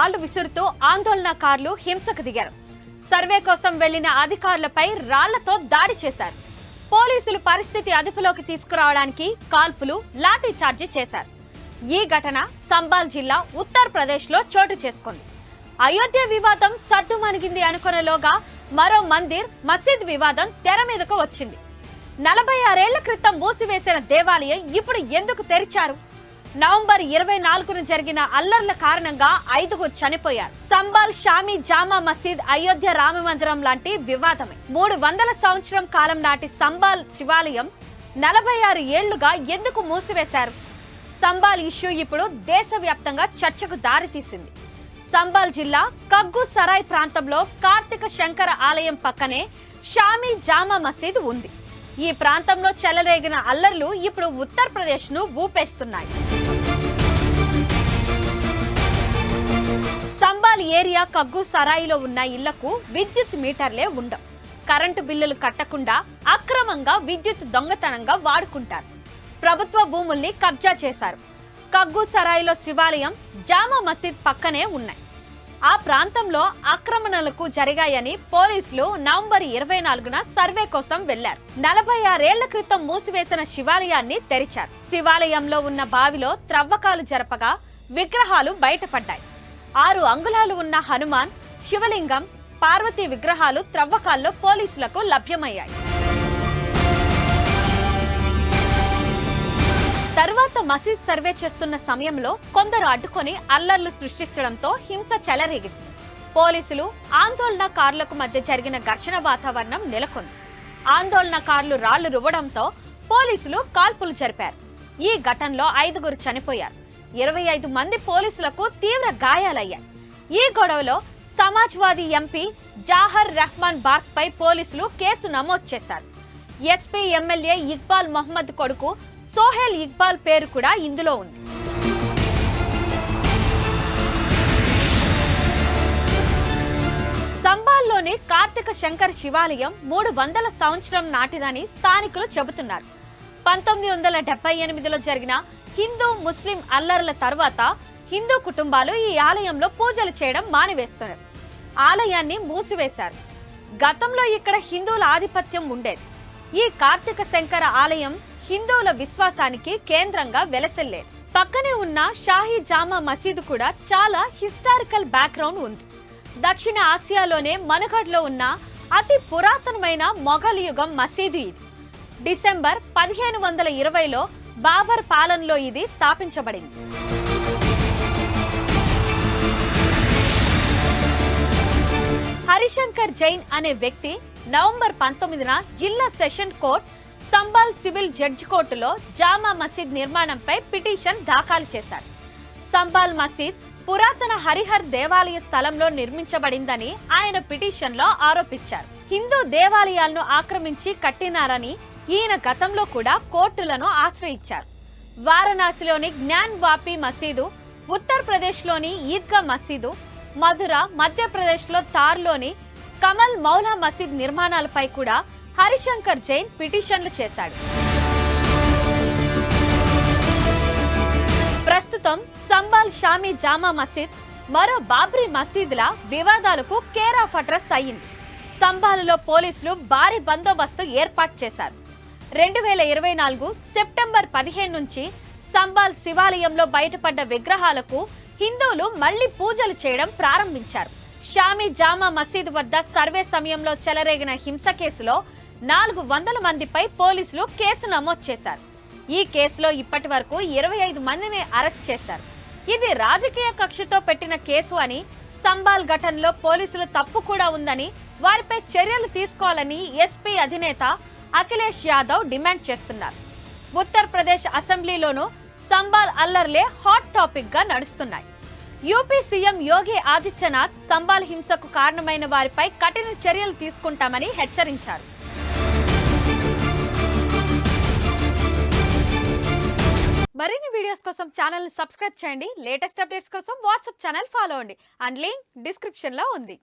రాళ్లు విసురుతూ ఆందోళనకారులు హింసకు దిగారు. సర్వే కోసం వెళ్లిన అధికారులపై రాళ్లతో దాడి చేశారు. పోలీసులు పరిస్థితి అదుపులోకి తీసుకురావడానికి కాల్పులు, లాఠీ చార్జీ చేశారు. ఈ ఘటన సంబాల్ జిల్లా ఉత్తరప్రదేశ్లో చోటు చేసుకుంది. అయోధ్య వివాదం సద్దుమణిగింది అనుకునేలోగా మరో మసీద్ వివాదం తెర మీదకు వచ్చింది. 46 ఏళ్ల క్రితం మూసివేసిన దేవాలయం ఇప్పుడు ఎందుకు తెరిచారు? నవంబర్ 24న జరిగిన అల్లర్ల కారణంగా 5గురు చనిపోయారు. సంబాల్ షామీ జామా మసీద్ అయోధ్య రామ మందిరం లాంటి వివాదమే. 300 సంవత్సరం కాలం నాటి సంబాల్ శివాలయం 46 ఏళ్లుగా ఎందుకు మూసివేశారు? సంబాల్ ఇష్యూ ఇప్పుడు దేశవ్యాప్తంగా చర్చకు దారితీసింది. సంబాల్ జిల్లా కగ్గు సరాయ్ ప్రాంతంలో కార్తిక శంకర ఆలయం పక్కనే షామీ జామా మసీద్ ఉంది. ఈ ప్రాంతంలో చెలరేగిన అల్లర్లు ఇప్పుడు ఉత్తరప్రదేశ్ ను ఊపేస్తున్నాయి. సంబాల్ ఏరియా కగ్గు సరాయిలో ఉన్న ఇళ్లకు విద్యుత్ మీటర్లే ఉండవు. కరెంటు బిల్లులు కట్టకుండా అక్రమంగా విద్యుత్ దొంగతనంగా వాడుకుంటారు. ప్రభుత్వ భూముల్ని కబ్జా చేశారు. కగ్గు సరాయిలో శివాలయం, జామా మసీద్ పక్కనే ఉన్నాయి. ఆ ప్రాంతంలో ఆక్రమణలకు జరిగాయని పోలీసులు నవంబర్ 24న సర్వే కోసం వెళ్లారు. 46 ఏళ్ల క్రితం మూసివేసిన శివాలయాన్ని తెరిచారు. శివాలయంలో ఉన్న బావిలో త్రవ్వకాలు జరపగా విగ్రహాలు బయటపడ్డాయి. 6 అంగుళాలు ఉన్న హనుమాన్, శివలింగం, పార్వతీ విగ్రహాలు త్రవ్వకాల్లో పోలీసులకు లభ్యమయ్యాయి. తర్వాత మసీద్ సర్వే చేస్తున్న సమయంలో కొందరు అడ్డుకొని అల్లర్లు సృష్టించడంతో హింస చెలరేగింది. పోలీసులు, ఆందోళనకారులకు మధ్య జరిగిన ఘర్షణ వాతావరణం నెలకొంది. ఆందోళనకారులు రాళ్లు రువ్వడంతో పోలీసులు కాల్పులు జరిపారు. ఈ ఘటనలో 5గురు చనిపోయారు. 25 మంది పోలీసులకు తీవ్ర గాయాలయ్యాయి. ఈ గొడవలో సమాజ్వాదీ ఎంపీ జాహర్ రెహమాన్ బార్క్ పై పోలీసులు కేసు నమోదు చేశారు. ఎస్పీ ఎమ్మెల్యే ఇక్బాల్ మొహమ్మద్ కొడుకు సోహెల్ ఇక్బాల్ పేరు కూడా ఇందులో ఉంది. సంబాల్లోని కార్తిక శంకర్ శివాలయం 300 సంవత్సరం నాటిదని స్థానికులు చెబుతున్నారు. 1978లో జరిగిన హిందూ ముస్లిం అల్లర్ల తర్వాత హిందూ కుటుంబాలు ఈ ఆలయంలో పూజలు చేయడం మానివేస్తున్నారు. ఆలయాన్ని మూసివేశారు. గతంలో ఇక్కడ హిందువుల ఆధిపత్యం ఉండేది. ఈ కార్తిక శంకర ఆలయం హిందువుల విశ్వాసానికి కేంద్రంగా వెలసిల్లేది. పక్కనే ఉన్న షాహీ జామా మసీదు కూడా చాలా హిస్టారికల్ బ్యాక్గ్రౌండ్ ఉంది. దక్షిణ ఆసియాలోనే మనుగడలో ఉన్న అతి పురాతనమైన మొఘల్ యుగం మసీదు ఇది. డిసెంబర్ 1520లో బాబర్ పాలనలో ఇది స్థాపించబడింది. హరిశంకర్ జైన్ అనే వ్యక్తి నవంబర్ 19న జిల్లా session court Sambhal civil judge కోర్టులో జామా మసీద్ నిర్మాణంపై పిటిషన్ దాఖలు చేశారు. సంబాల్ మసీద్ పురాతన హరిహర్ దేవాలయ స్థలంలో నిర్మించబడిందని ఆయన పిటిషన్లో ఆరోపించారు. హిందూ దేవాలయాలను ఆక్రమించి కట్టినారని ఈయన గతంలో కూడా కోర్టులను ఆశ్రయించారు. వారణాసిలోని జ్ఞాన్ వాపి మసీదు, ఉత్తరప్రదేశ్లోని ఈద్గా మసీదు, మధుర, మధ్యప్రదేశ్లో తార్లోని కమల్ మౌలా మసీద్ నిర్మాణాలపై కూడా హరిశంకర్ జైన్ పిటిషన్లు చేశాడు. ప్రస్తుతం సంబాల్ షామీ జామా మసీద్ మరో బాబ్రీ మసీదుల వివాదాలకు కేర్ ఆఫ్ అడ్రస్ అయ్యింది. సంబాల్లో పోలీసులు భారీ బందోబస్తు ఏర్పాటు చేశారు. 2024 సెప్టెంబర్ 15 నుంచి సంబాల్ శివాలయంలో బయటపడ్డ విగ్రహాలకు హిందువులు మళ్లీ పూజలు చేయడం ప్రారంభించారు. షామీ జామా మసీదు వద్ద సర్వే సమయంలో చెలరేగిన హింస కేసులో 400 మందిపై పోలీసులు కేసు నమోదు చేశారు. ఈ కేసులో ఇప్పటి వరకు 25 మందిని అరెస్ట్ చేశారు. ఇది రాజకీయ కక్షతో పెట్టిన కేసు అని, సంబాల్ ఘటనలో పోలీసుల తప్పు కూడా ఉందని, వారిపై చర్యలు తీసుకోవాలని ఎస్పీ అధినేత అఖిలేష్ యాదవ్ డిమాండ్ చేస్తున్నారు. ఉత్తరప్రదేశ్ అసెంబ్లీలోనూ సంబాల్ అల్లర్లే హాట్ టాపిక్ గా నడుస్తున్నాయి. యూపీ సీఎం యోగి ఆదిత్యనాథ్ సంబాల్ హింసకు కారణమైన వారిపై కఠిన చర్యలు తీసుకుంటామని హెచ్చరించారు. మరిన్ని వీడియోస్ కోసం ఛానల్ ని సబ్స్క్రైబ్ చేయండి. లేటెస్ట్ అప్డేట్స్ కోసం వాట్సాప్ ఛానల్ ఫాలో అవ్వండి. అండ్ లింక్ డిస్క్రిప్షన్ లో ఉంది.